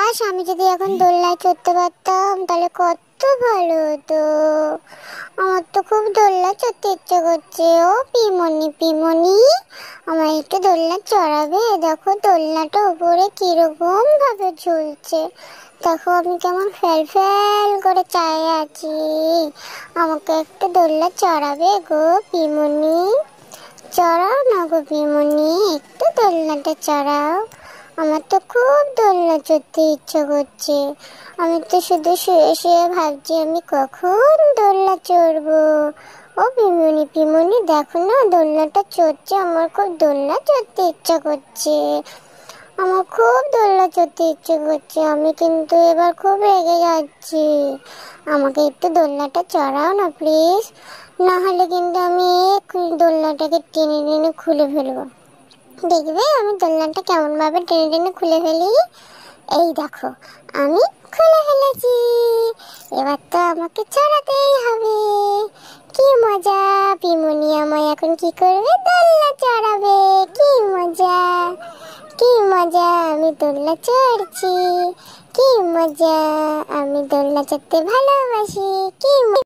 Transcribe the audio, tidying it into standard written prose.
কাশ আমি যদি এখন দোলনায় চড়তে পারতাম তাহলে কত ভালো হতো। আমার তো খুব দোলনা চড়তে ইচ্ছে করছে। ও পিমনি পিমনি, আমার একটু দোলনা চড়াবে? দেখো দোলনাটা উপরে কিরকম ভাবে ঝুলছে, দেখো আমি কেমন ফেল ফেল করে চাই আছি। আমাকে একটু দোলনা চড়াবে গো পিমনি? চড়াও না গো পিমনি, একটু দোলনাটা চড়াও। আমার তো খুব দোলনা চড়তে ইচ্ছে করছে। আমি তো শুধু শুয়ে শুয়ে ভাবছি আমি কখন দোলনা চড়বো। ও পিমনি পিমনি, দেখো না দোলনাটা চড়ছে, আমার খুব দোলনা চড়তে ইচ্ছে করছে। আমার খুব দোলনা চড়তে ইচ্ছে করছে, আমি কিন্তু এবার খুব রেগে যাচ্ছি। আমাকে একটু দোলনাটা চড়াও না প্লিজ, না হলে কিন্তু আমি এক্ষুনি দোলনাটাকে টেনে টেনে খুলে ফেলবো। দেখবে আমি দোলনাটা কেমন ভাবে টেনে টেনে খুলে ফেলি। এই দেখো আমি খুলে ফেলেছি। এবার তো আমাকে চড়াতেই হবে। কি মজা! পিমনি আমায় এখন কি করবে? দোলনা চড়াবে। কি মজা, কি মজা! আমি দোলনা চড়ছি, কি মজা! আমি দোলনা চড়তে ভালোবাসি। কি